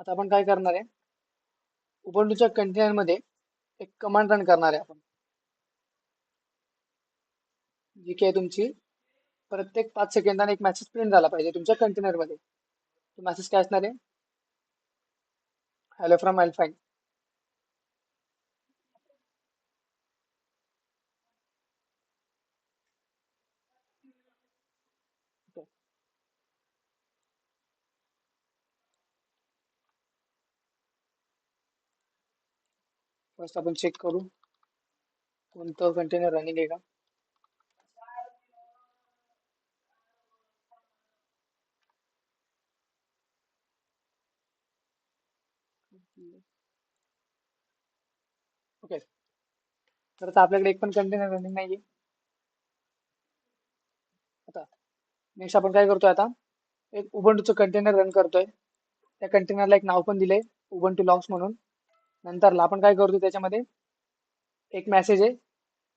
आता आपण काय करणार आहे, उबंटूच्या कंटेनर मध्ये एक कमांड रन करणार आहे आपण, जी की आहे तुमची प्रत्येक 5 सेकंदाने एक मेसेज प्रिंट झाला पाहिजे तुमच्या कंटेनर मध्ये. तो मेसेज काय असणार आहे, हॅलो फ्रॉम अल्फाईन. फर्स्ट आपण चेक करू कोणतं कंटेनर रनिंग आहे का. ओके, तर आता आपल्याकडे एक पण कंटेनर रनिंग नाहीये. आता नेक्स्ट आपण काय करतोय, आता एक उबंटूचं कंटेनर रन करतोय. त्या कंटेनरला एक नाव पण दिलंय, उबंटू लॉग्स म्हणून. नंतरला आपण काय करतो, त्याच्यामध्ये एक मेसेज आहे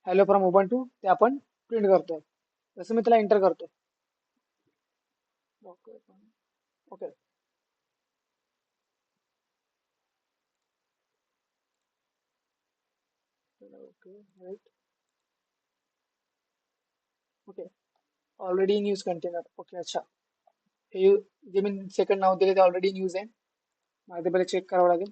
हॅलो फ्रॉम उबंटू, ते आपण प्रिंट करतोय. जसं मी त्याला एंटर करतोय. Okay, okay, right. Okay, already in use container. Okay, अच्छा. हे जे मी सेकंड नाव दिले ते ऑलरेडी इन यूज आहे. मला ते पहिले चेक करावं लागेल.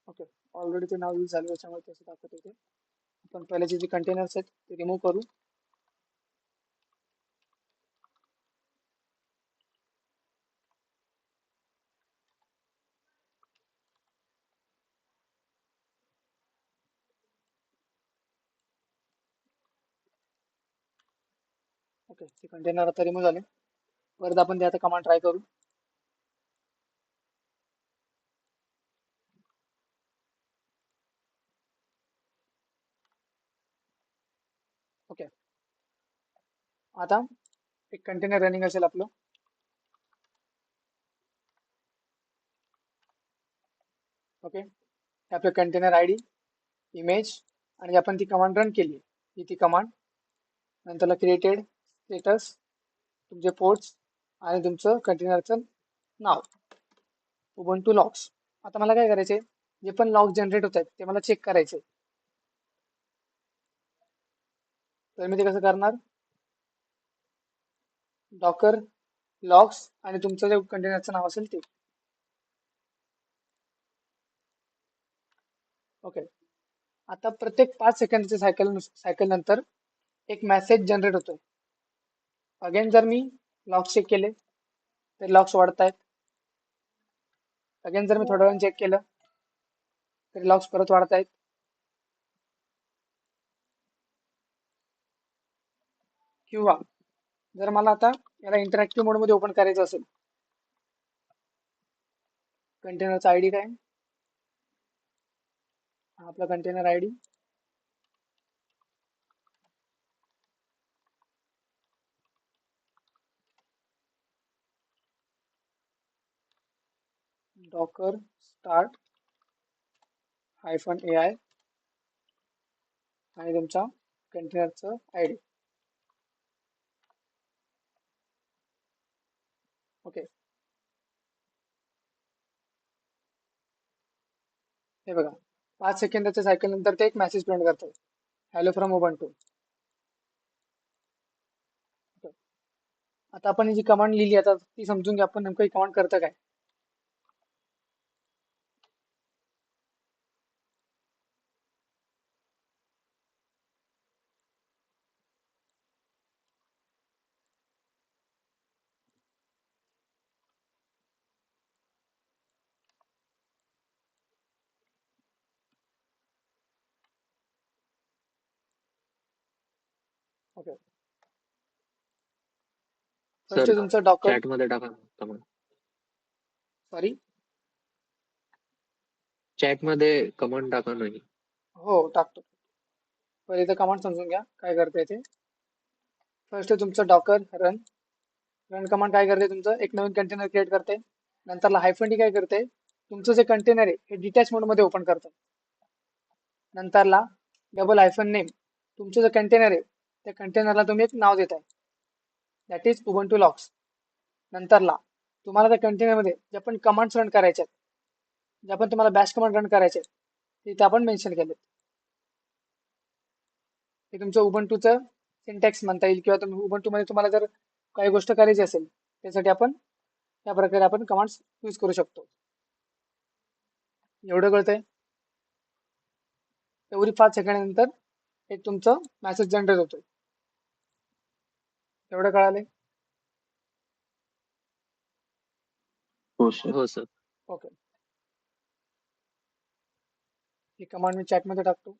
ओके, ऑलरेडी ते नाव यूज झालं, त्याच्यामुळे तसं दाखवत होते. आपण पहिल्याचे जे कंटेनर्स आहेत ते रिमूव्ह करू. ओके, ते कंटेनर आता रिमूव्ह झाले. परत आपण ते आता कमांड ट्राय करू. ओके, आता एक कंटेनर रनिंग असेल आपलं. ओके, आपलं कंटेनर आयडी, इमेज, आणि आपण ती कमांड रन केली ही ती कमांड. नंतरला क्रिएटेड, स्टेटस, तुमचे पोर्ट्स आणि तुमचं कंटेनरचं नाव उबंटू लॉग्स. आता मला काय करायचे, जे पण लॉग जनरेट होत आहेत ते मला चेक करायचे. तर मी ते कसं करणार, डॉकर लॉग्स आणि तुमचं जे कंटेनरचं नाव असेल ते. ओके, आता प्रत्येक 5 सेकंदच्या सायकल नंतर एक मेसेज जनरेट होतोय. अगेन जर मी लॉग्स चेक केले तर लॉग्स वाढत आहेत. अगेन जर मी थोड्या वेळाने चेक केलं तर लॉग्स परत वाढत आहेत. किंवा जर मला आता याला इंटरॅक्टिव्ह मोड मध्ये ओपन करायचं असेल, कंटेनरचा आयडी काय, हा आपला container ID. Docker start -AI आणि तुमचा कंटेनरचं आयडी. ओके, हे बघा 5 सेकंदाच्या सायकल नंतर ते एक मेसेज प्रिंट करतोय, हॅलो फ्रॉम उबंटू. आता आपण ही जी कमांड लिहिली आता ती समजून घ्या, आपण नेमकं ही कमांड करतं काय. ओके, सर फर्स्ट तुमचं डॉकर, चॅट मध्ये टाका कमेंट. सॉरी, चॅट मध्ये कमेंट टाका नाही. हो टाकतो. पहिले तर कमांड समजून घ्या काय करते ते. फर्स्ट तुमचं डॉकर रन. रन कमांड काय करते, तुमचं एक नवीन कंटेनर क्रिएट करते. नंतरला हायफन डी काय करते, तुमचं जे कंटेनर आहे हे डिटॅच मोड मध्ये ओपन करतं. नंतरला डबल हायफन नेम, तुमचं जे कंटेनर आहे त्या कंटेनरला तुम्ही एक नाव देताय, दॅट इज उबंटू लॉक्स. नंतरला तुम्हाला त्या कंटेनरमध्ये जे पण कमांड्स रन करायचे आहेत, जे पण तुम्हाला बॅश कमांड रन करायचे तिथे आपण मेन्शन केले. हे तुमचं उबंटूचं सिंटॅक्स म्हणता येईल, किंवा तुम्ही उबंटू मध्ये तुम्हाला जर काही गोष्ट करायची असेल त्यासाठी आपण त्या प्रकारे आपण कमांड्स यूज करू शकतो. एवढं कळतंय? एवढी 5 सेकंड नंतर एक तुमचं मेसेज जनरेट होतोय. एवढं कळाले? हो सर. हो सर. ओके, ही कमांड मी चॅट मध्ये टाकतो.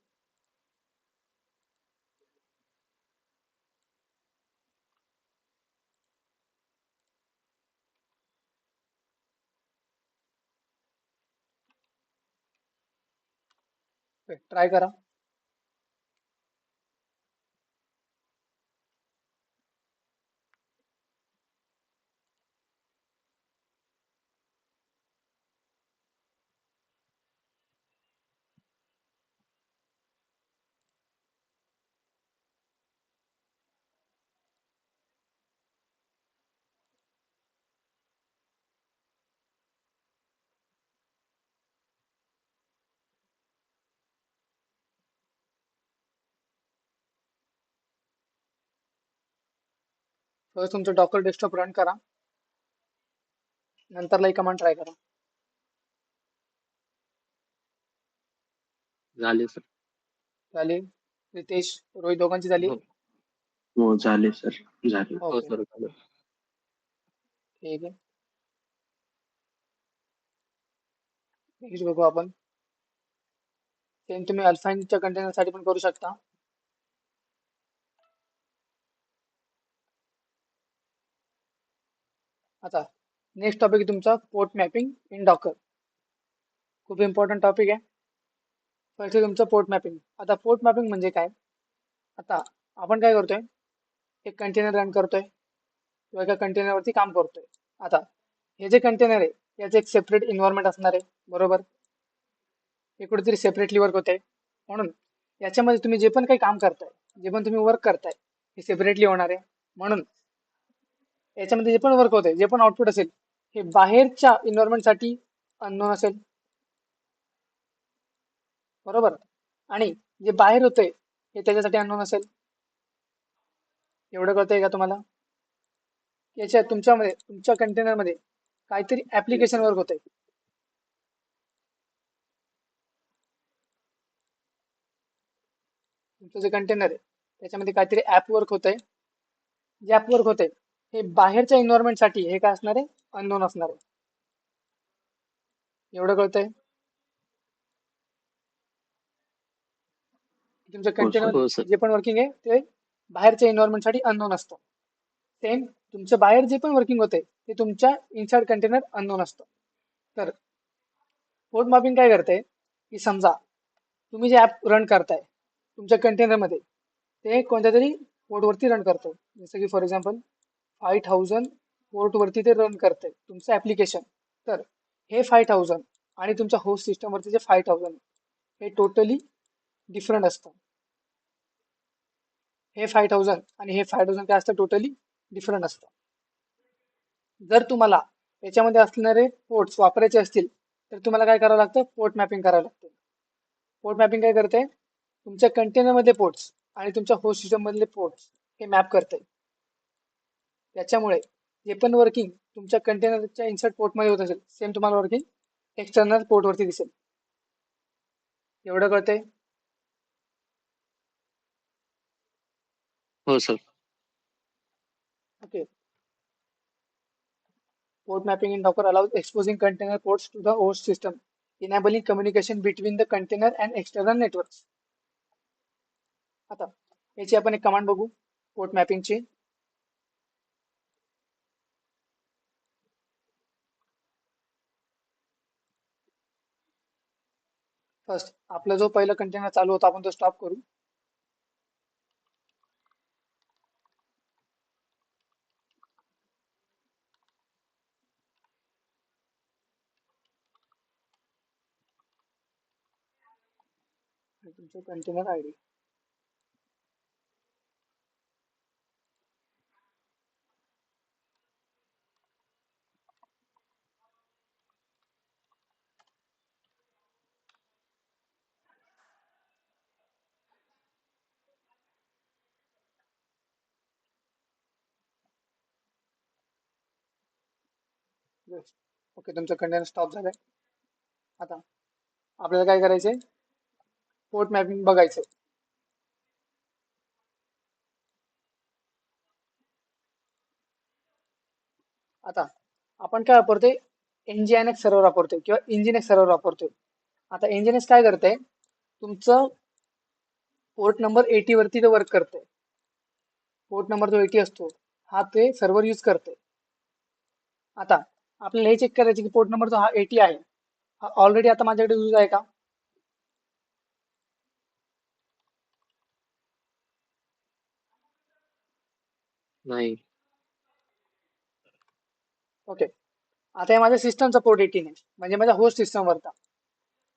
ट्राय करा. फर्स्ट तुमचं डॉकर डेस्कटॉप रन करा, नंतरला ही कमांड ट्राय करा. झाले सर. झाली? रितेश, रोहित दोघांची झाली? हो हो झाले सर, झाले. हो ओके, सर झालं. ठीक आहे. नेक्स्ट बघू आपण. सेम तुम्ही अल्फाइनच्या कंटेनर साठी पण करू शकता. आता नेक्स्ट टॉपिक तुमचा पोर्ट मॅपिंग इन डॉकर. खूप इम्पॉर्टंट टॉपिक आहे. फर्स्ट तुमचं पोर्ट मॅपिंग. आता पोर्ट मॅपिंग म्हणजे काय? आता आपण काय करतोय, एक कंटेनर रन करतोय किंवा एका कंटेनरवरती काम करतोय. आता हे जे कंटेनर आहे याचं एक सेपरेट इन्व्हायरमेंट असणार आहे, बरोबर? हे कुठेतरी सेपरेटली वर्क होते, म्हणून याच्यामध्ये तुम्ही जे पण काही काम करताय, जे पण तुम्ही वर्क करताय हे सेपरेटली होणार आहे. म्हणून याच्यामध्ये जे पण वर्क होते, जे पण आउटपुट असेल हे बाहेरच्या इन्व्हायरमेंट साठी अननोन असेल, बरोबर? आणि जे बाहेर होतंय हे त्याच्यासाठी अननोन असेल. एवढं कळतंय का तुम्हाला? याच्या तुमच्यामध्ये तुमच्या कंटेनरमध्ये काहीतरी ऍप्लिकेशन वर्क होतंय. तुमचं जे कंटेनर आहे त्याच्यामध्ये काहीतरी ऍप वर्क होतंय. जे ऍप वर्क होतंय हे बाहेरच्या इन्व्हायरमेंट साठी हे काय असणार आहे, अननोन असणार आहे. एवढं कळतंय? तुमच्या हो सर. कंटेनर हो सर. जे पण वर्किंग आहे ते बाहेरच्या इन्व्हायरमेंट साठी अननोन असतं. सेम तुमच्या बाहेर जे पण वर्किंग होते ते तुमच्या इनसाइड कंटेनर अननोन असतं. तर पोर्ट मॅपिंग काय करते की समजा तुम्ही जे ऍप रन करताय तुमच्या कंटेनरमध्ये ते कोणत्या तरी पोर्टवरती रन करतो. जसं की फॉर एक्झाम्पल 5000 पोर्टवरती ते रन करतंय तुमचं ऍप्लिकेशन. तर हे 5000 आणि तुमच्या होस्ट सिस्टमवरती जे 5000 हे टोटली डिफरंट असतं. हे 5000 आणि हे 5000 काय असतं, टोटली डिफरंट असतं. जर तुम्हाला याच्यामध्ये असणारे पोर्ट्स वापरायचे असतील तर तुम्हाला काय करावं लागतं, पोर्ट मॅपिंग करावं लागतं. पोर्ट मॅपिंग काय करते, तुमच्या कंटेनर मधले पोर्ट्स आणि तुमच्या होस्ट सिस्टम मधले पोर्ट्स हे मॅप करते. त्याच्यामुळे जे पण वर्किंग तुमच्या कंटेनरच्या इन्सर्ट पोर्ट मध्ये होत असेल सेम तुम्हाला वर्किंग एक्सटर्नल पोर्ट वरती दिसेल. एवढं कळतंय? हो sir. Okay. Port mapping in Docker allows exposing container ports to the host system, enabling communication between the container and external networks. आता याची आपण एक कमांड बघू. पोर्ट मॅपिंगची. फर्स्ट आपला जो पहिला कंटेनर चालू होता आपण तो स्टॉप करू. तुमचं कंटेनर आयडी ओके. तुमचं कंटेनर स्टॉप झालंय. आता आपल्याला काय करायचंय, पोर्ट मॅपिंग बघायचंय. आता आपण काय वापरतोय, NGINX सर्व्हर वापरतोय किंवा Nginx सर्व्हर वापरतोय. आता Nginx काय करतंय, तुमचं पोर्ट नंबर 80 वरती ते वर्क करतंय. पोर्ट नंबर जो 80 असतो हा ते सर्व्हर यूज करते. आता आपल्याला हे चेक करायचं की पोर्ट नंबर जो हा 80 आहे हा ऑलरेडी आता माझ्याकडे यूज आहे का. नाही. ओके. आता हे माझ्या सिस्टमचा पोर्ट 18 आहे, म्हणजे माझ्या होस्ट सिस्टमवरचा.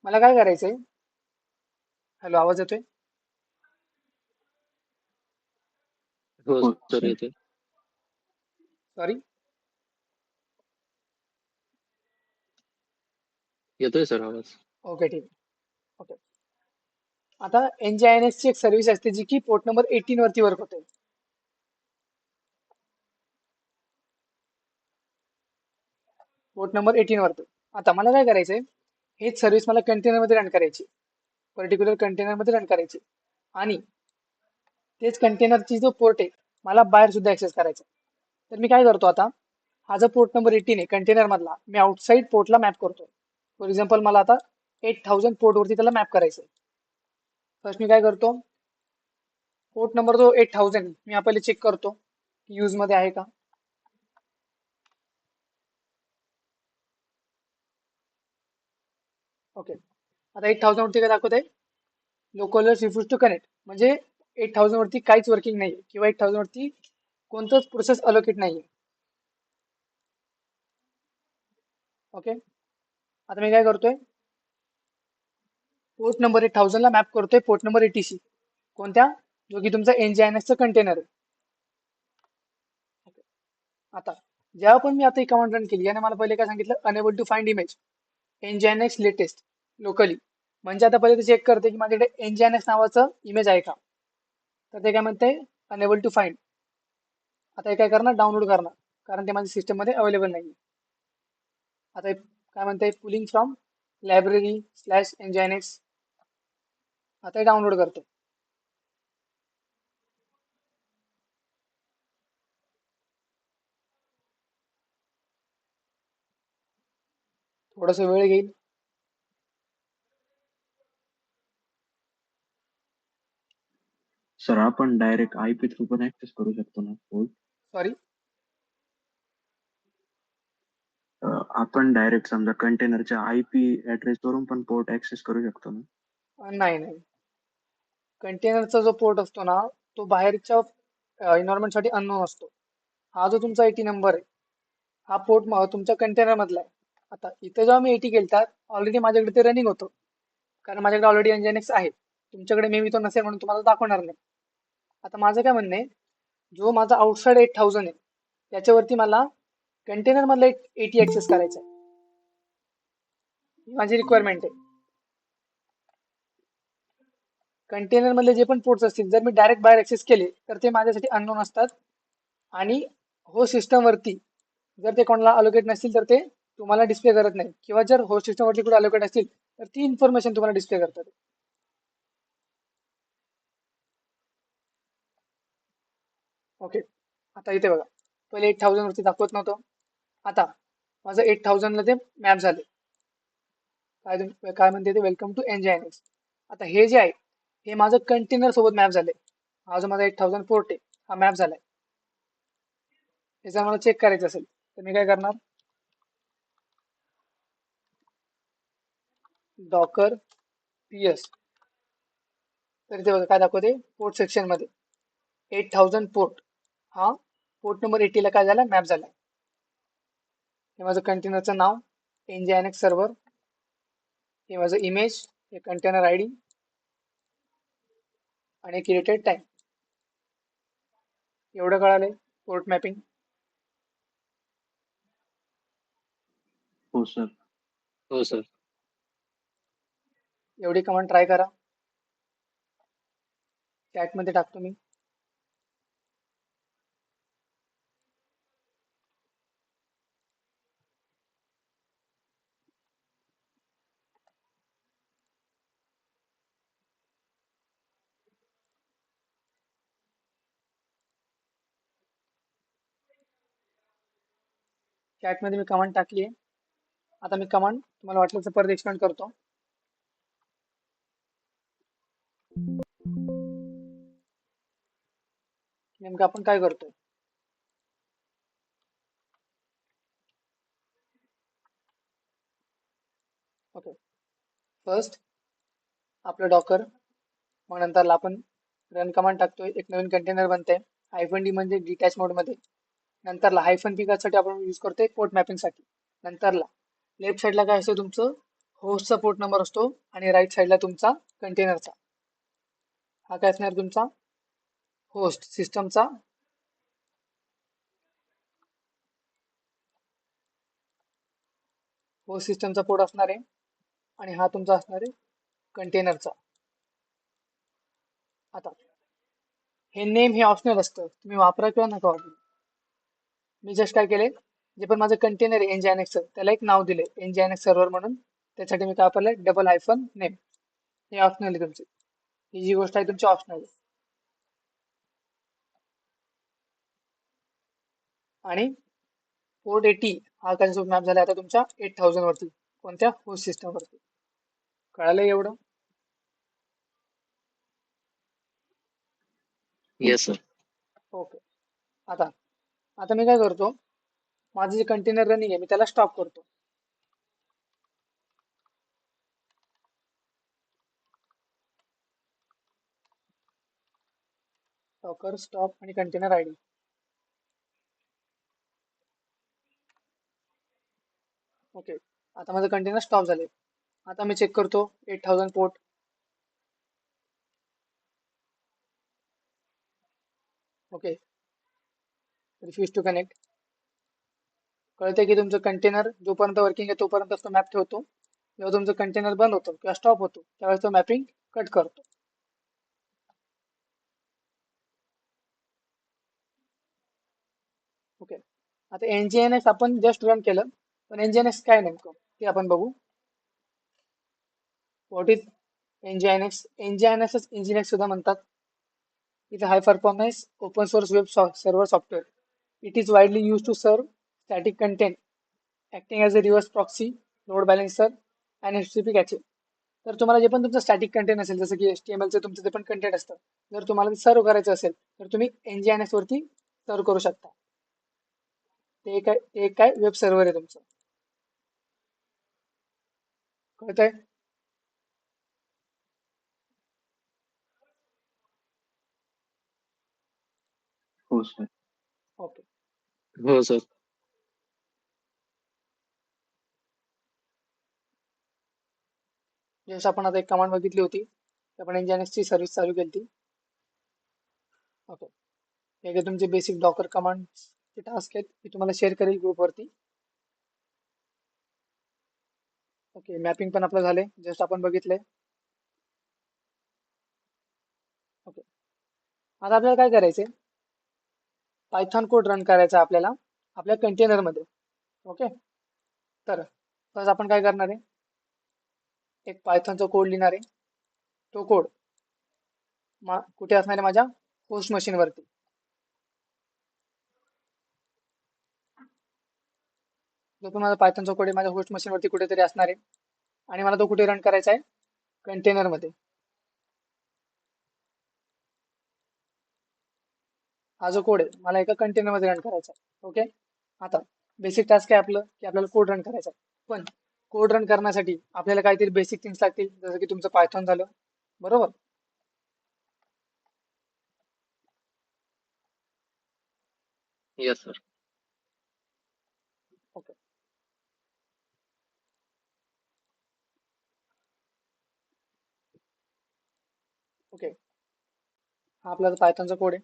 मला काय करायचंय, हॅलो आवाज येतोय. हो हो, सर सर. येते. सॉरी, येतोय सर आवाज. ओके ठीक आहे. ओके. आता NGINX ची एक सर्व्हिस असते जी की पोर्ट नंबर 18 वरती वर्क होते. पोर्ट नंबर 18 वरती. आता मला काय करायचंय, हेच सर्व्हिस मला कंटेनर मध्ये रन करायची, पर्टिक्युलर कंटेनर मध्ये रन करायची, आणि तेच कंटेनरची जो पोर्ट आहे मला बाहेर सुद्धा ऍक्सेस करायचा. तर मी काय करतो, आता हा जो पोर्ट नंबर 18 आहे कंटेनर मधला, मी आउटसाइड पोर्टला मॅप करतो. फॉर एक्झाम्पल मला आता 8000 पोर्ट वरती त्याला मॅप करायचंय. फर्स्ट मी काय करतो, पोर्ट नंबर जो 8000 मी आपल्याला चेक करतो यूज मध्ये आहे का. ओके. आता 8000 वरती काय दाखवत आहे, लोकल रिफ्यूज टू कनेक्ट, म्हणजे 8000 वरती काहीच वर्किंग नाही किंवा 8000 वरती कोणतंच प्रोसेस अलोकेट नाहीये. ओके. आता मी काय करतोय, पोर्ट नंबर 8000 ला मॅप करतोय पोर्ट नंबर 80 कोणत्या, जो की तुमचा NGINX चं कंटेनर आहे. आता जेव्हा पण मी आता ही कमांड रन केली आणि मला पहिले काय सांगितलं, unable to find image NGINX latest locally, म्हणजे आता पहिले ते चेक करते की माझ्याकडे NGINX नावाचं इमेज आहे का. तर ते काय म्हणते, अनेबल टू फाइंड. आता हे काय करणार, डाउनलोड करणार, कारण ते माझ्या सिस्टम मध्ये अवेलेबल नाही. आता हे काय म्हणते, पुलिंग फ्रॉम लायब्ररी /NGINX. आता हे डाउनलोड करतो. थोडासा वेळ घेईल. सर आपण डायरेक्ट IP थ्रू पण ऍक्सेस करू शकतो ना पोर्ट. सॉरी, आपण डायरेक्ट समजा कंटेनरच्या IP ऍड्रेस वरून पण पोर्ट ऍक्सेस करू शकतो ना. नाही नाही, कंटेनरचा जो पोर्ट असतो ना तो बाहेरच्या एन्व्हायरमेंट साठी अननोन असतो. हा जो तुमचा 80 नंबर आहे हा पोर्ट तुमच्या कंटेनर मधला आहे. आता इथे जेव्हा मी 80 केलता ऑलरेडी माझ्याकडे ते रनिंग होतं, कारण माझ्याकडे ऑलरेडी NGINX आहे. तुमच्याकडे मे बी तो नसेल म्हणून तुम्हाला दाखवणार नाही. आता माझं काय म्हणणं आहे, जो माझा आउटसाइड 8000 आहे त्याच्यावरती मला कंटेनर मधला 80 ऍक्सेस करायचा आहे, ही माझी रिक्वायरमेंट आहे. कंटेनर मधले जे पण पोर्ट्स असतील जर मी डायरेक्ट बाहेर ऍक्सेस केले तर ते माझ्यासाठी अननोन असतात, आणि होस्ट सिस्टम वरती जर ते कोणाला अलोकेट नसतील तर ते तुम्हाला डिस्प्ले करत नाही, किंवा जर होस्ट सिस्टम वरती कुठे अलोकेट असतील तर ती इन्फॉर्मेशन तुम्हाला डिस्प्ले करतात. ओके. आता इथे बघा, पहिले 8000 वरती दाखवत नव्हतं, आता माझं 8000 ला ते मॅप झाले. काय म्हणते ते, वेलकम टू NGINX. आता हे जे आहे हे माझं कंटेनर सोबत मॅप झाले. हा जो माझा 8000 पोर्ट आहे हा मॅप झालाय. हे जर मला चेक करायचं असेल तर मी काय करणार, डॉकर PS, तर इथे बघा काय दाखवते पोर्ट सेक्शन मध्ये 8000 पोर्ट, हा पोर्ट नंबर 80 ला काय झाला मॅप झालाय. हे माझं कंटेनरचं नाव nginx सर्व्हर, हे माझं इमेज, हे कंटेनर ID आणि क्रिएटेड टाइम. एवढं कळालंय पोर्ट मॅपिंग. हो सर. हो सर. एवढी कमांड ट्राय करा, चॅट मध्ये टाकतो मी. चॅट मध्ये मी कमांड टाकली आहे. आता मी कमांड तुम्हाला वाटलं तर परत एक्सप्लेन करतो. नेमकं आपण काय करतोय. ओके, फर्स्ट आपलं डॉकर, मग नंतरला आपण रन कमांड टाकतोय, एक नवीन कंटेनर बनते -d म्हणजे डिटॅच मोड मध्ये. नंतरला -p साठी आपण यूज करतोय पोर्ट मॅपिंग साठी. नंतरला लेफ्ट साईडला काय असतं तुमचं होस्टचा पोर्ट नंबर असतो आणि राईट साईडला तुमचा कंटेनरचा. हा काय असणार तुमचा होस्ट सिस्टमचा होस्ट सिस्टमचा पोर्ट असणार आहे आणि हा तुमचा असणार आहे कंटेनरचा. आता हे नेम हे ऑप्शनल असतं, तुम्ही वापरा किंवा नका वापरू. मी जस्ट काय केले, जे पण माझं कंटेनर आहे nginx त्याला एक नाव दिले nginx सर्व्हर म्हणून. त्यासाठी मी काय वापरलंय -नेम. हे ऑप्शनल आहे तुमची, ही जी गोष्ट आहे तुमची ऑप्शनल आहे. आणि पोर्ट 80 हा त्याच्यासोबत मॅप झाला आता तुमच्या 8000 वरती, कोणत्या होस्ट सिस्टम वरती. कळालं एवढं. Yes sir. ओके, आता आता मी काय करतो, माझं जे कंटेनर रनिंग आहे मी त्याला स्टॉप करतो. डॉकर स्टॉप आणि कंटेनर ID. ओके, आता माझं कंटेनर स्टॉप झाले. आता मी चेक करतो 8000 port. Okay, refuse to connect. कळतंय की तुमचं कंटेनर जोपर्यंत वर्किंग आहे तोपर्यंत तो मॅप ठेवतो. जेव्हा तुमचं कंटेनर बंद होतं किंवा स्टॉप होतो त्यावेळेस तो मॅपिंग कट करतो. ओके, आता nginx आपण जस्ट रन केलं, पण nginx काय नेमकं ते आपण बघू. What is nginx? nginx सुद्धा म्हणतात. Is a high performance open source web server software. It is widely use to serve static content acting as a reverse proxy, load balancer आणि HTTP कॅचे. तर तुम्हाला जे पण तुमचं स्टॅटिक कंटेंट असेल, जसं की HTML चे तुमचं जे पण कंटेंट असतं, जर तुम्हाला ते सर्व करायचं असेल तर तुम्ही nginx वरती सर्व करू शकता. ते काय वेब सर्व्हर आहे तुमचं. कळतंय. हो सर. ओके, हो सर. जसं आपण आता एक कमांड बघितली होती, आपण nginx ची सर्व्हिस चालू केली होती. ओके, हे काही तुमचे बेसिक डॉकर कमांडचे टास्क आहेत, मी तुम्हाला शेअर करेल ग्रुपवरती. ओके, मॅपिंग पण आपलं झालंय, जस्ट आपण बघितलंय. ओके, आता आपल्याला काय करायचंय, पायथॉन कोड रन करायचा आपल्याला आपल्या कंटेनरमध्ये. ओके, तर फर्स्ट आपण काय करणार आहे, एक पायथॉनचा कोड लिहिणार आहे. तो कोड कुठे असणार आहे, माझ्या होस्ट मशीन वरती. जो पण माझा पायथॉनचा कोड आहे माझ्या होस्ट मशीन वरती कुठेतरी असणार आहे आणि मला तो कुठे रन करायचा आहे, कंटेनर मध्ये. हा जो कोड आहे मला एका कंटेनर मध्ये रन करायचा आहे. ओके, आता बेसिक टास्क आहे आपलं की आपल्याला कोड रन करायचा आहे. पण कोड रन करण्यासाठी आपल्याला काहीतरी बेसिक थिंग्स लागतील, जसं की तुमचं पायथॉन झालं, बरोबर. Yes sir. ओके, ओके, हा आपला पायथॉनचा कोड आहे,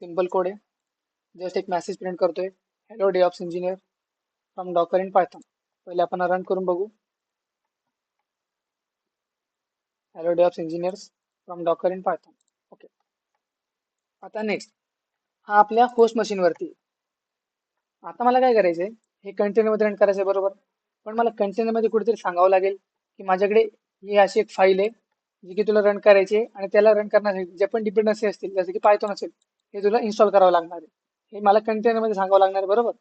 सिम्पल कोड आहे. जस्ट एक मेसेज प्रिंट करतोय, hello DevOps engineer from Docker in Python. पहिले आपण रन करून बघू. Hello DevOps engineers from Docker in Python. Okay, आता नेक्स्ट हा आपल्या होस्ट मशीन वरती आहे. आता मला काय करायचंय, हे कंटेनर मध्ये रन करायचंय, बरोबर. पण मला कंटेनर मध्ये कुठेतरी सांगावं लागेल की माझ्याकडे ही अशी एक फाईल आहे जी की तुला रन करायची आहे, आणि त्याला रन करण्यासाठी जे पण डिपेंडन्सी असतील, जसं की पायथॉन असेल, हे तुला इन्स्टॉल करावं लागणार आहे. हे मला कंटेनर मध्ये सांगावं लागणार आहे, बरोबर.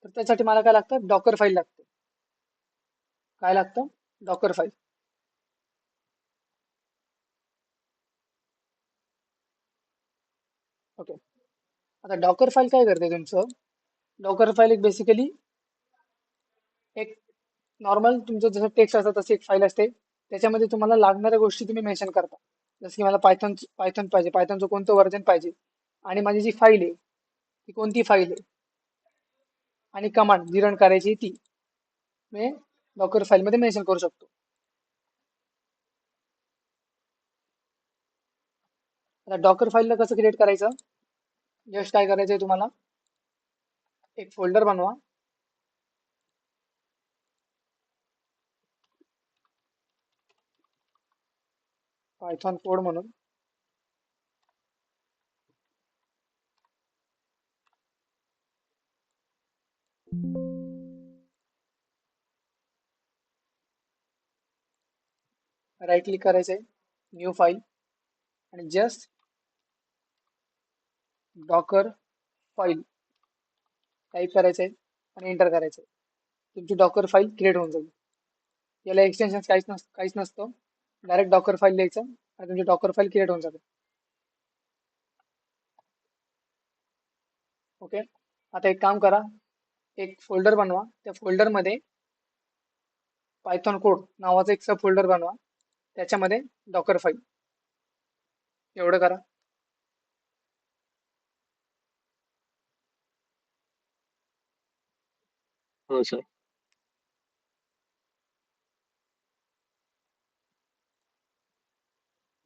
तर त्यासाठी मला काय लागतं, डॉकर फाईल लागते. काय लागतं, डॉकर फाईल. ओके, आता डॉकर फाईल काय करते तुमचं, डॉकर फाईल एक बेसिकली एक नॉर्मल तुमचं जसं टेक्स्ट असतं तशी एक फाईल असते. त्याच्यामध्ये तुम्हाला लागणाऱ्या गोष्टी तुम्ही मेन्शन करता, जसं की मला पायथॉन पायथॉन पाहिजे, पायथॉनचं कोणतं व्हर्जन पाहिजे, आणि माझी जी फाईल आहे ती कोणती फाईल आहे, आणि कमांड जी रन करायची ती मी डॉकर फाईलमध्ये मेन्शन करू शकतो. आता डॉकर फाईलला कसं क्रिएट करायचं, जस्ट काय करायचंय तुम्हाला, एक फोल्डर बनवा, पायथॉन कोड म्हणून. राईट क्लिक करायचंय, न्यू फाईल, आणि जस्ट डॉकर फाईल टाईप करायचंय आणि एंटर करायचंय. तुमची डॉकर फाईल क्रिएट होऊन जाईल. याला एक्सटेन्शन काहीच नसतं, डायरेक्ट डॉकर फाईल लिहायचं आणि तुमची डॉकर फाईल क्रिएट होऊन जाते. ओके, आता एक काम करा, एक फोल्डर बनवा, त्या फोल्डरमध्ये पायथॉन कोड नावाचा एक सब फोल्डर बनवा, त्याच्यामध्ये डॉकर फाईल, एवढं करा. हो सर.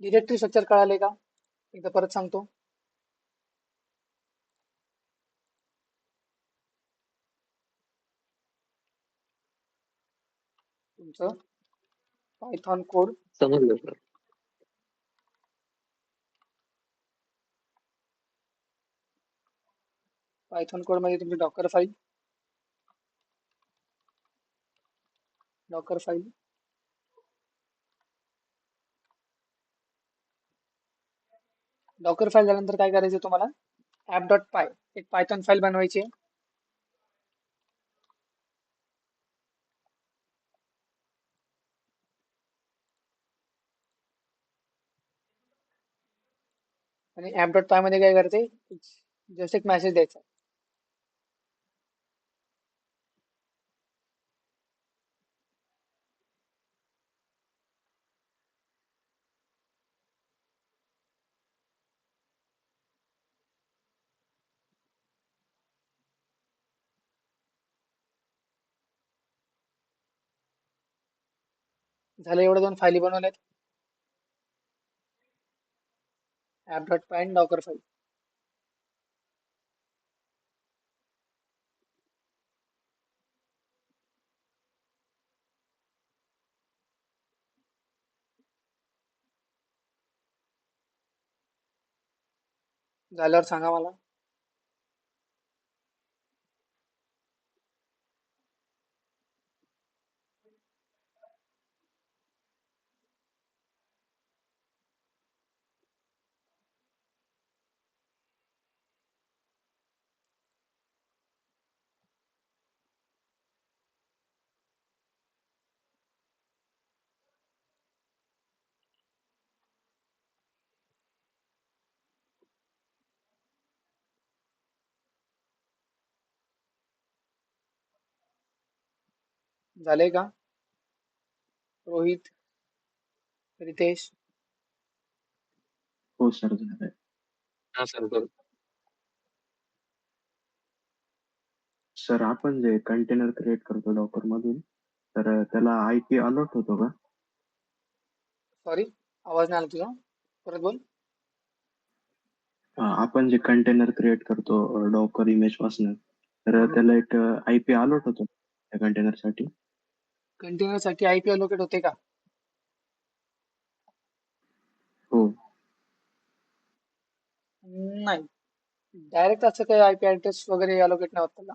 डिरेक्टरी स्ट्रक्चर कळाले का, एकदा परत सांगतो. तुमचं पायथॉन कोड, समजलं सर. पायथॉन कोड मध्ये तुमची Docker file, Docker file, Docker file झाल्यानंतर काय करायचं तुम्हाला, ऍप डॉट पाय एक पायथॉन फाईल बनवायची आहे. आणि ऍप डॉट पाय मध्ये काय करायचंय, जस्ट एक मेसेज द्यायचा, झालं. एवढ्या दोन फायली बनवल्यात, ऍप डॉट पाय आणि डॉकर फाईल. झाल्यावर सांगा मला. झालंय का? रोहित, रितेश? हो सर झालंय. हा सर बरोबर. सर आपण जे कंटेनर क्रिएट करतो डॉकर मधून, तर त्याला आयपी अलॉट होतो का? सॉरी, आवाज नाही आला तुझा, परत बोल. आपण जे कंटेनर क्रिएट करतो डॉकर इमेज पासून, तर त्याला एक आयपी अलॉट होतो त्या कंटेनर साठी. कंटेनर साठी आयपी अलोकेट होते का? हो. नाही, डायरेक्ट असं काही आयपी ऍड्रेस वगैरे अलोकेट नाही होत त्याला.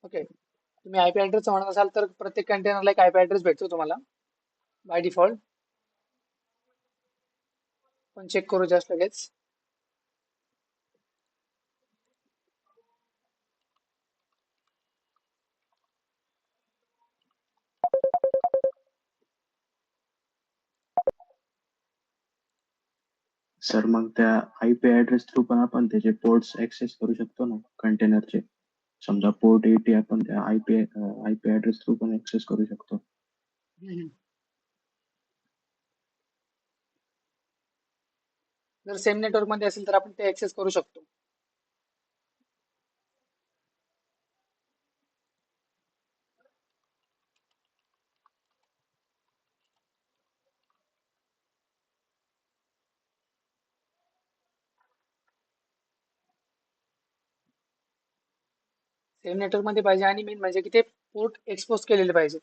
ओके, तुम्ही आयपी ऍड्रेस म्हणत असाल तर प्रत्येक कंटेनरला एक आयपी ऍड्रेस भेटतो तुम्हाला बाय डिफॉल्ट. पण चेक करू जस्ट लगेच. सर मग त्या आयपी ऍड्रेस थ्रू पण आपण त्याचे पोर्ट्स ऍक्सेस करू शकतो ना कंटेनरचे. समजा पोर्ट 80 आपण त्या आयपी ऍड्रेस थ्रू पण ऍक्सेस करू शकतो. जर सेम नेटवर्क मध्ये असेल तर आपण ते ऍक्सेस करू शकतो. सेम नेटवर्क मध्ये पाहिजे आणि मेन म्हणजे की ते पोर्ट एक्सपोज केलेले पाहिजे.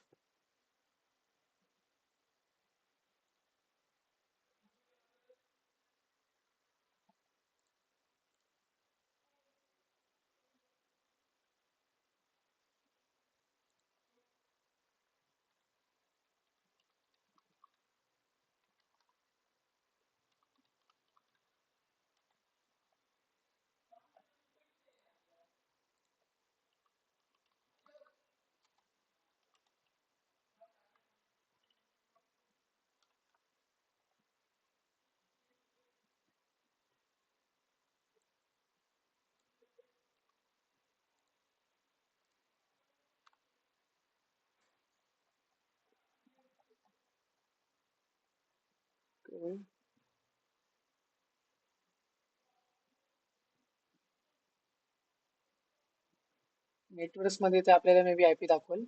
नेटवर्क्स मध्ये ते आपल्याला मे बी आयपी दाखवेल.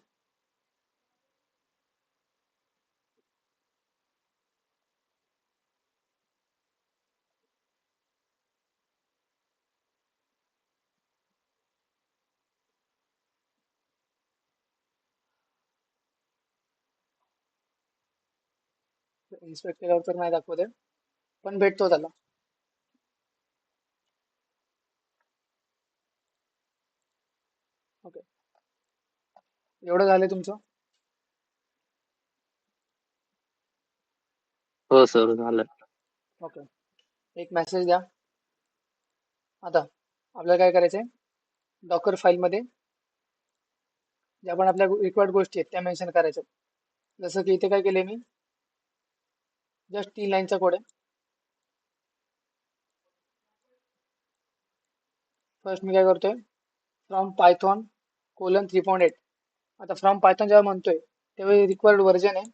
इन्स्पेक्ट केल्यावर तर नाही दाखवत आहे, पण भेटतो त्याला. ओके, एवढं झालंय तुमचं? हो सर झालं. ओके, एक मेसेज द्या. आता आपल्याला काय करायचंय, डॉकर फाईल मध्ये ज्या पण आपल्या रिक्वायर्ड गोष्टी आहेत त्या मेन्शन करायच्या. जसं की इथे काय केलंय मी, जस्ट 3 लाईनचा कोड आहे. फर्स्ट मी काय करतोय, फ्रॉम पायथॉन :3.8. आता फ्रॉम पायथॉन जेव्हा म्हणतोय तेव्हा रिक्वायर्ड व्हर्जन आहे.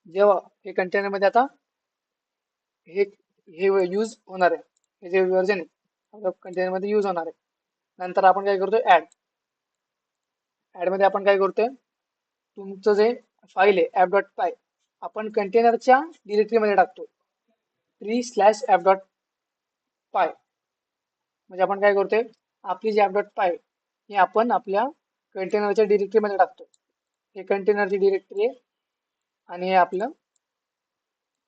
जेव्हा हे कंटेनर मध्ये आता हे हे यूज होणार आहे, हे जे व्हर्जन आहे कंटेनर मध्ये यूज होणार आहे. नंतर आपण काय करतोय, ऍड मध्ये आपण काय करतोय, तुमचं जे फाईल आहे app.py आपण कंटेनरच्या डिरेक्टरीमध्ये टाकतो, tree/app.py. म्हणजे आपण काय करतोय, आपली जी app.py ही आपण आपल्या कंटेनरच्या डिरेक्टरीमध्ये टाकतो. हे कंटेनरची डिरेक्टरी आहे आणि हे आपलं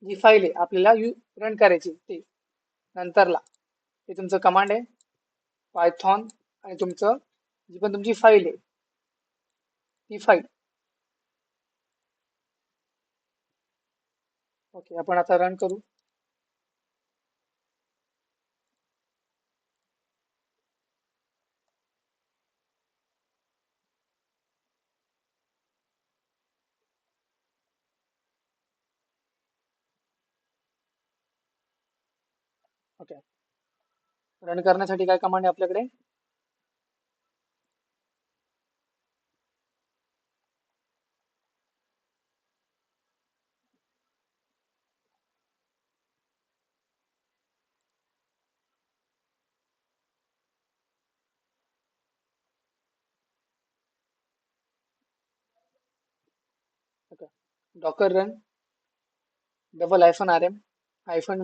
जी फाईल आहे आपल्याला रन करायची ती नंतरला. हे तुमचं कमांड आहे पायथॉन, आणि तुमचं जी पण तुमची फाईल आहे ती फाईल. ओके, आपण आता रन करू. ओके, रन करण्यासाठी काय कमांड आहे आपल्याकडे? Okay, Docker run $-rm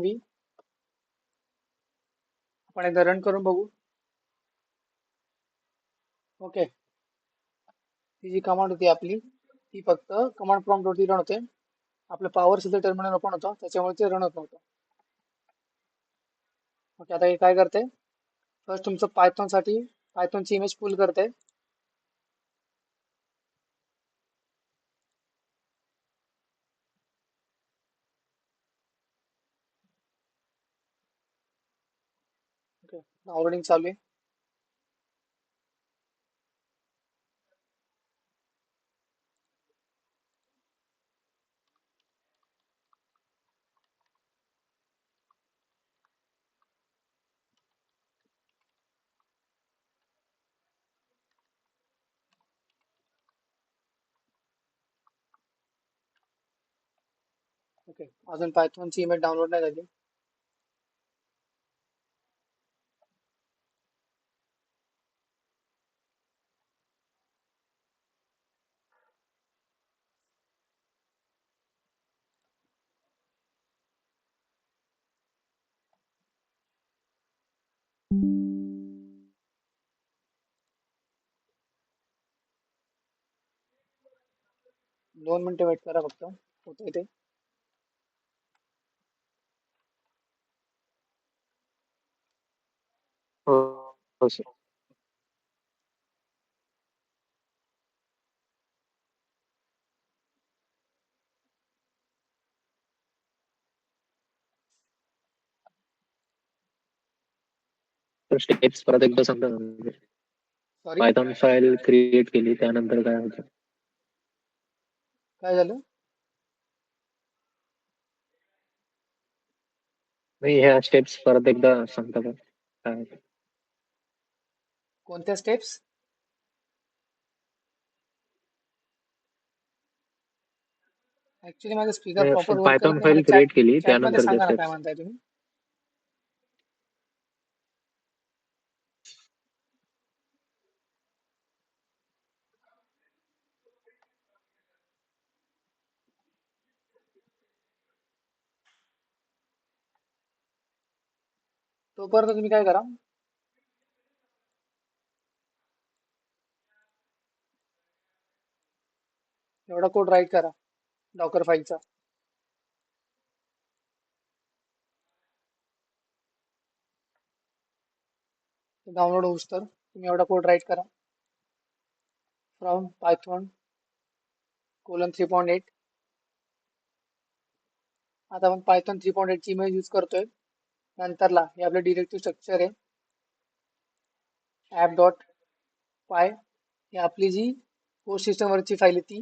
-v. आपण एकदा रन करून बघू. ओके, ती जी कमांड होती आपली ती फक्त कमांड प्रॉम्प्ट वरती रन होते. आपलं पॉवर सुद्धा टर्मिनल ओपन होतं, त्याच्यामुळे ते रन होत नव्हतं. ओके, आता हे काय करते, फर्स्ट तुमचं पायथॉनची इमेज पुल करते. ओके, डाउनलोडिंग चालू आहे. ओके, अजून पायथॉनची इमेज डाउनलोड नाही झाली. दोन मिनिटं वेट करा फक्त, होतंय ते. हो हो सर. तर स्टेप्स परत एकदा सांगा. सॉरी, पायथॉन फाईल क्रिएट केली त्यानंतर काय होतं? काय झालं? नाही, ह्या स्टेप्स परत एकदा सांगता का काय होतं? कोणत्या स्टेप्स? ऍक्च्युली माझा स्पीकर प्रॉपर वर्क करत पायथॉन नाही. मला फाईल क्रिएट केली चॅट मध्ये त्यानंतरच्या सांगा ना काय स्टेप्स. म्हणताय तुम्ही. तोपर्यंत तुम्ही काय करा, एवढा कोड राईट करा डॉकर फाईलचा. डाउनलोड होऊस तर तुम्ही एवढा कोड राईट करा. From Python :3.8. आता आपण पायथॉन 3.8 ची इमेज यूज करतोय. नंतरला हे आपलं डिरेक्टिव्ह स्ट्रक्चर आहे, app.py. ही आपली जी होस्ट सिस्टम वरची फाईल आहे ती.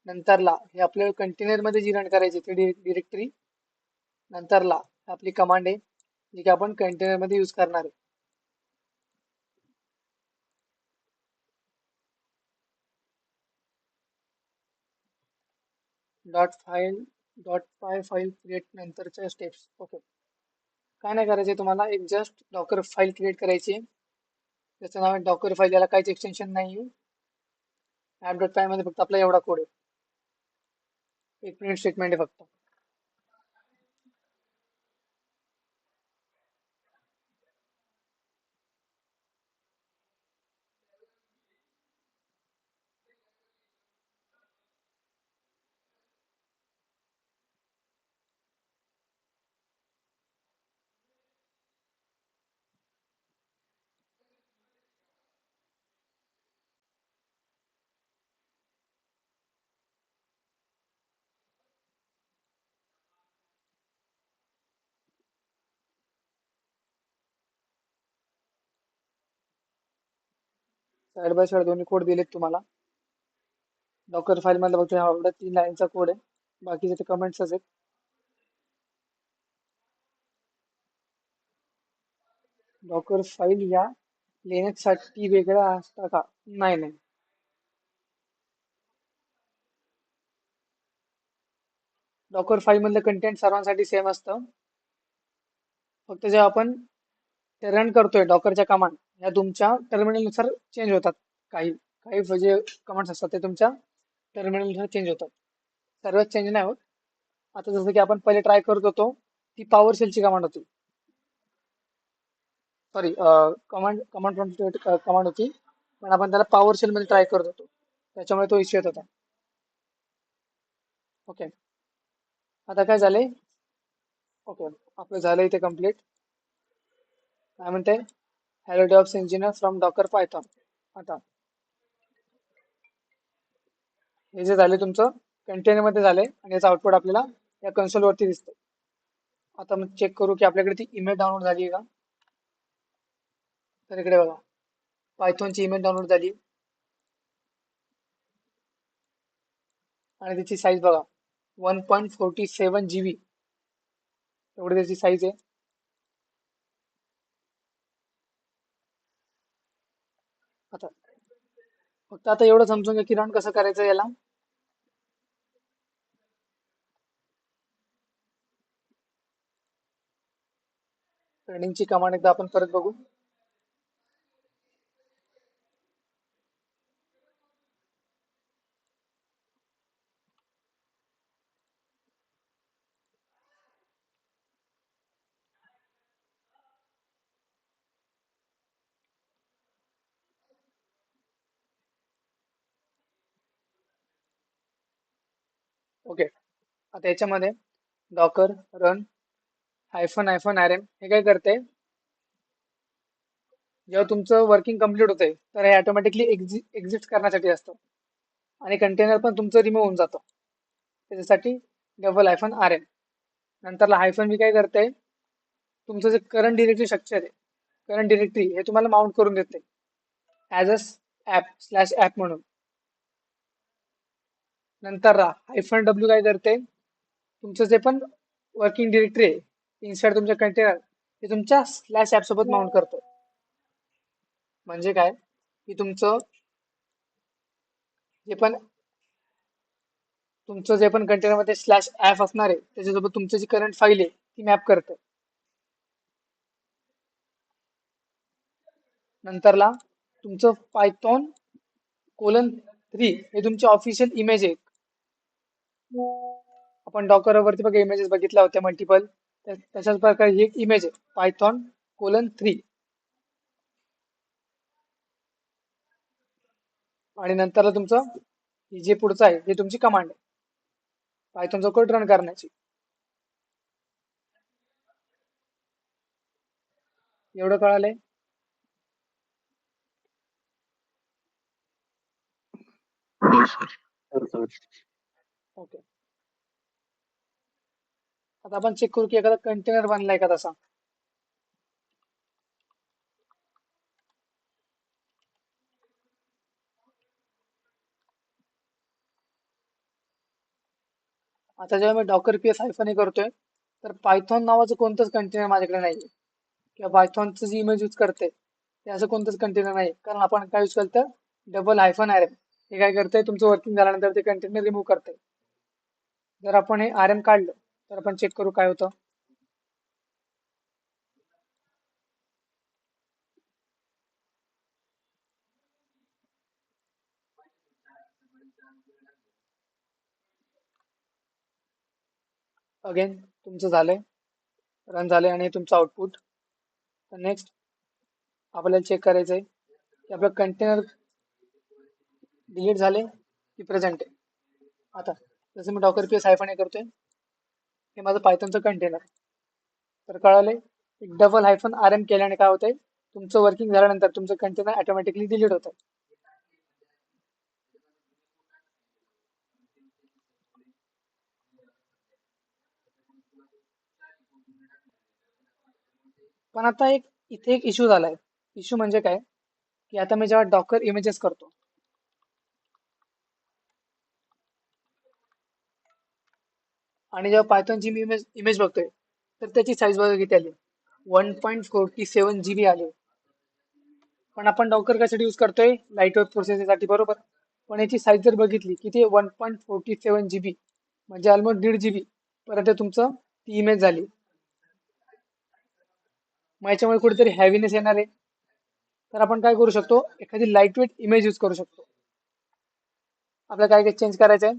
नंतरला हे आपल्या कंटेनर मध्ये जी रन करायची ती डिरेक्टरी. नंतरला आपली कमांड आहे जी की आपण कंटेनर मध्ये यूज करणार आहे. .py फाईल क्रिएट नंतरच्या स्टेप्स. ओके, काय नाही करायचे तुम्हाला, एक जस्ट डॉकर फाईल क्रिएट करायची आहे. त्याचं नाव आहे डॉकर फाईल. याला काहीच एक्सटेन्शन नाही आहे. app.py मध्ये फक्त आपला एवढा कोड आहे, एक प्रिंट स्टेटमेंट आहे फक्त. साइड बाय साइड दोन्ही कोड दिलेत तुम्हाला. डॉकर फाईल मधला बघतो एवढा 3 लाईनचा कोड आहे, बाकीचे ते कमेंट्स आहेत. डॉकर फाईल या लिनक्ससाठी वेगळ्या असता का? नाही नाही, डॉकर फाईल मधलं कंटेंट सर्वांसाठी सेम असतं. फक्त जेव्हा आपण रन करतोय डॉकरच्या कमांड, ह्या तुमच्या टर्मिनलनुसार चेंज होतात. काही काही जे कमांड्स असतात ते तुमच्या टर्मिनलनुसार चेंज होतात, सर्वच चेंज नाही होत. आता जसं की आपण पहिले ट्राय करत होतो, ती पॉवर शेलची कमांड होती, sorry command command prompt command होती, पण आपण त्याला पॉवर शेल मध्ये ट्राय करत होतो, त्याच्यामुळे तो इश्यू येत होता. ओके, आता काय झालंय? ओके, आपलं झालंय इथे कम्प्लीट. काय म्हणते? Hello DevOps engineer from Docker Python. आता हे जे झाले तुमचं कंटेनर मध्ये झाले आणि याचं आउटपुट आपल्याला या कन्सोल वरती दिसतं. आता मग चेक करू की आपल्याकडे ती इमेज डाउनलोड झाली आहे का. तर इकडे बघा, पायथॉनची इमेज डाउनलोड झाली आणि त्याची साईज बघा 1.47 GB एवढी त्याची साईज आहे. आता फक्त आता एवढं समजून घ्या की रन कसं करायचं याला. रनिंगची कमांड एकदा आपण परत बघू. ओके, आता याच्यामध्ये डॉकर रन -rm हे काय करते, जेव्हा तुमचं वर्किंग कम्प्लीट होतंय तर हे ऑटोमॅटिकली एक्झिट करण्यासाठी असतं आणि कंटेनर पण तुमचं रिमूव्ह होऊन जातं. त्याच्यासाठी -rm. नंतरला -v काय करते, तुमचं जे करंट डिरेक्टरी स्ट्रक्चर आहे, करंट डिरेक्टरी हे तुम्हाला माउंट करून देते ॲज अ /ऍप म्हणून. नंतर -w काय करते, तुमचं जे पण वर्किंग डिरेक्टरी आहे इनसाइड तुमच्या कंटेनर ते तुमच्या /ऍप सोबत माउंट करतो. म्हणजे काय की तुमचं जे पण कंटेनर मध्ये /ऍप असणार आहे त्याच्यासोबत तुमची जी करंट फाईल आहे ती मॅप करते. नंतरला तुमचं Python:3 हे तुमची ऑफिशियल इमेज आहे. आपण डॉकर वरती बघा इमेजेस बघितल्या होत्या मल्टिपल, तशाच प्रकारे ही एक इमेज आहे Python:3. आणि नंतरला तुमचं ही जे पुढचं आहे हे तुमची कमांड आहे पायथॉनचा कोड रन करण्याची. एवढं कळालंय? ओके, आता आपण चेक करू की एखादा कंटेनर बनलाय का तसा. आता जेव्हा मी डॉकर PS हायफन करतोय तर पायथॉन नावाचं कोणतंच कंटेनर माझ्याकडे नाहीये, किंवा पायथॉनचं जी इमेज यूज करते ते असं कोणतंच कंटेनर नाही, कारण आपण काय यूज करतं -rm. हे काय करतंय, तुमचं वर्किंग झाल्यानंतर ते कंटेनर रिमूव्ह करतंय. जर आपण हे rm काढलं तर आपण चेक करू काय होतं. अगेन तुमचं झालंय, रन झालंय आणि हे तुमचं आउटपुट. तर नेक्स्ट आपल्याला चेक करायचंय की आपलं कंटेनर डिलीट झाले की प्रेझेंट आहे. आता जसं मी डॉकर PS हायफन करतोय, हे माझं पायथॉनचं कंटेनर. तर कळालंय, -rm केल्याने काय होतंय, तुमचं वर्किंग झाल्यानंतर तुमचं कंटेनर ऑटोमॅटिकली डिलीट होतं. पण आता इथे एक इश्यू झालाय. इश्यू म्हणजे काय की आता मी जेव्हा डॉकर इमेजेस करतो आणि जेव्हा पायथॉनची मी इमेज बघतोय तर त्याची साईज बघा किती आली, 1.47 GB आली. पण आपण डॉकर कशासाठी यूज करतोय, लाईट वेट प्रोसेसिंगसाठी, बरोबर. पण याची साईज जर बघितली किती, 1.47 GB, म्हणजे ऑलमोस्ट 1.5 GB पर्यंत तुमचं ती इमेज झाली. मग याच्यामुळे कुठेतरी हॅवीनेस येणार आहे. तर आपण काय करू शकतो, एखादी लाईट वेट इमेज यूज करू शकतो. आपल्याला काय काय चेंज करायचं आहे,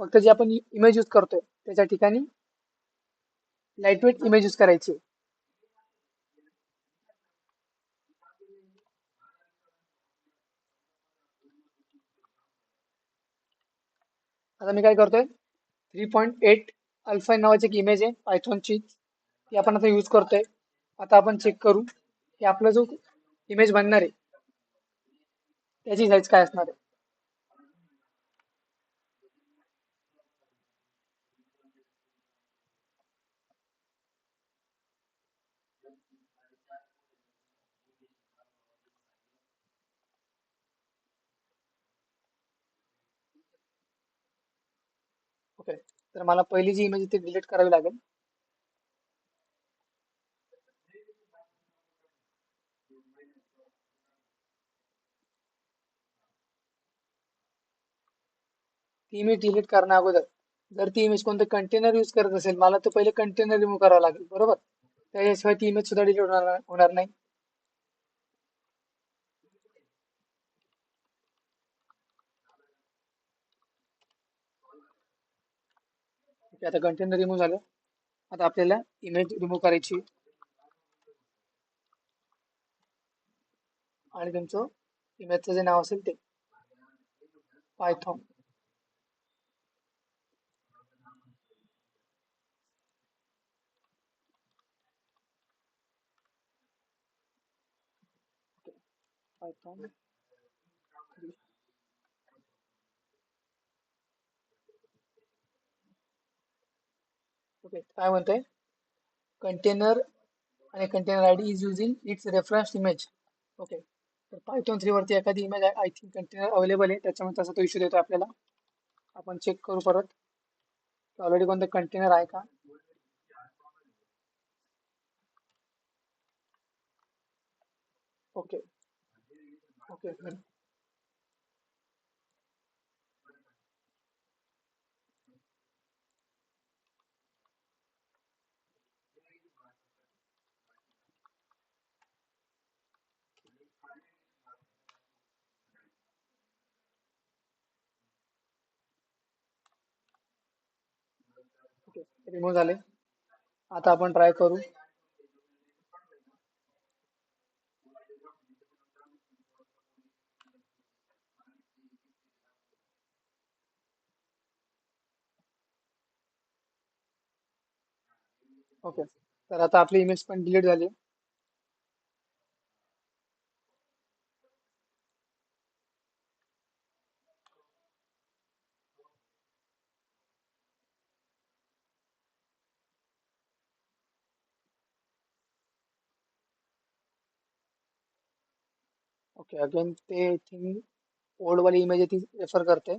फक्त जी आपण इमेज यूज करतोय त्याच्या ठिकाणी लाईट वेट इमेज यूज करायची आहे. आता मी काय करतोय, 3.8 अल्फा नावाची एक इमेज आहे पायथॉनची, ती आपण आता यूज करतोय. आता आपण चेक करू की आपला जो इमेज बनणार आहे त्याची साईज काय असणार आहे. ओके, तर मला पहिली जी इमेज ती डिलीट करावी लागेल. ती इमेज डिलीट करण्या अगोदर जर ती इमेज कोणतं कंटेनर यूज करत असेल, मला तर पहिले कंटेनर रिमूव्ह करावं लागेल, बरोबर. त्याशिवाय ती इमेज सुद्धा डिलीट होणार नाही. ओके, आता कंटेनर रिमूव्ह झालं. आता आपल्याला इमेज रिमूव्ह करायची आणि तुमचं इमेजचं जे नाव असेल ते पायथॉन. पायथॉन ओके, काय म्हणतंय, कंटेनर आणि container ID is using it's reference image. Okay, तर पायथॉन 3 वरती एखादी image I think container available आहे, त्याच्यामुळे तसा तो इश्यू देतो आपल्याला. आपण चेक करू परत ऑलरेडी कोणतं कंटेनर आहे का. ओके ओके ओके, रिमूव्ह झाले. आता आपण ट्राय करू. ओके, तर आता आपली इमेज पण डिलीट झाली. ओके, अगेन ते थिंग ओल्ड वाली इमेज आहे ती रेफर करते.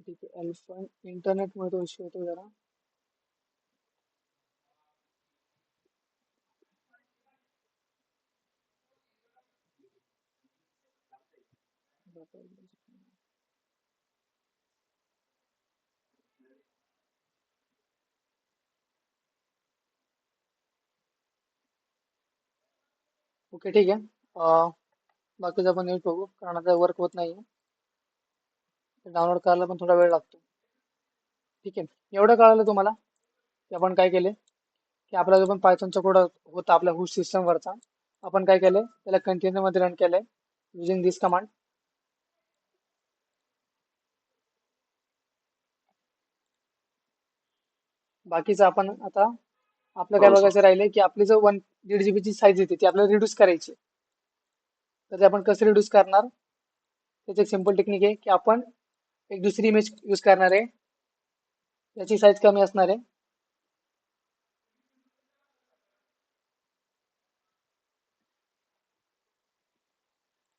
ठीक आहे. एल्फन इंटरनेटमुळे तो इश्यू होतो जरा. ओके ठीक आहे. बाकीचं आपण नीट बघू कारण आता वर्क होत नाही. डाउनलोड करायला पण थोडा वेळ लागतो. ठीक आहे. एवढं कळालं तुम्हाला की आपण काय केले की आपला जो पण पायथॉनचा कोड होता आपल्या हुश सिस्टमवरचा आपण काय केलंय त्याला कंटेनर मध्ये रन केलंय युजिंग दिस कमांड. बाकीचं आपण आता आपलं काय हो सर. बघायचं राहिलंय की आपली जो 1.5 GB ची साईज येते ती आपल्याला रिड्यूस करायची. तर ते आपण कसं रिड्यूस करणार त्याची एक सिंपल टेक्निक आहे की आपण एक दुसरी इमेज यूज करणार आहे त्याची साईज कमी असणार आहे.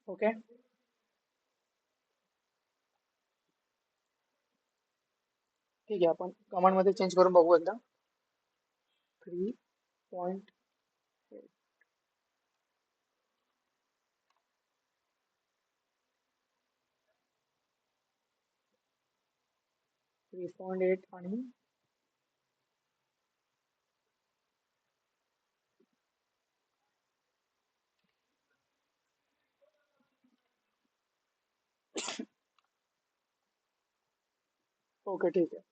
ओके ठीक आहे. आपण कमांड मध्ये चेंज करून बघू एकदा. 3.8 3.8 आणि ओके ठीक आहे.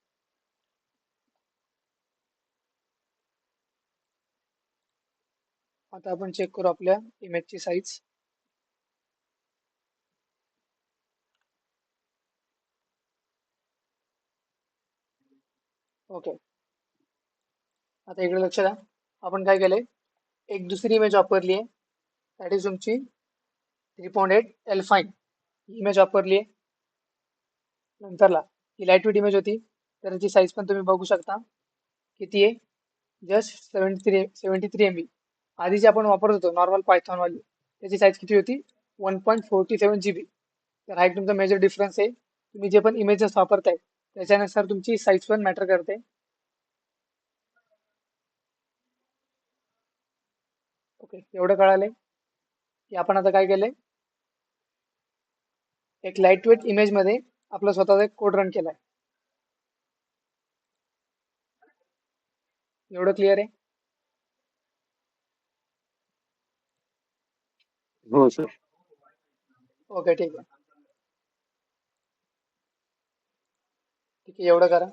आता आपण चेक करू आपल्या इमेजची साईज. ओके आता इकडे लक्ष द्या. आपण काय केलंय एक दुसरी इमेज वापरली आहे दॅट इज तुमची 3.8 एल्फाईन ही इमेज वापरली आहे. नंतरला ही लाईट वेट इमेज होती तर त्याची साईज पण तुम्ही बघू शकता किती आहे जस्ट 73 MB. आधी जे आपण वापरत होतो नॉर्मल पायथॉन वाली त्याची साईज किती होती 1.47 GB. तर हा एक तुमचा मेजर डिफरन्स आहे. तुम्ही जे पण इमेजेस वापरताय त्याच्यानुसार तुमची साईज पण मॅटर करते. ओके एवढं कळालंय की आपण आता काय केलंय एक लाईट वेट इमेज मध्ये आपला स्वतःचा एक कोड रन केलाय. एवढं क्लिअर आहे. हो सर. ओके ठीक आहे. ठीक आहे एवढं करा.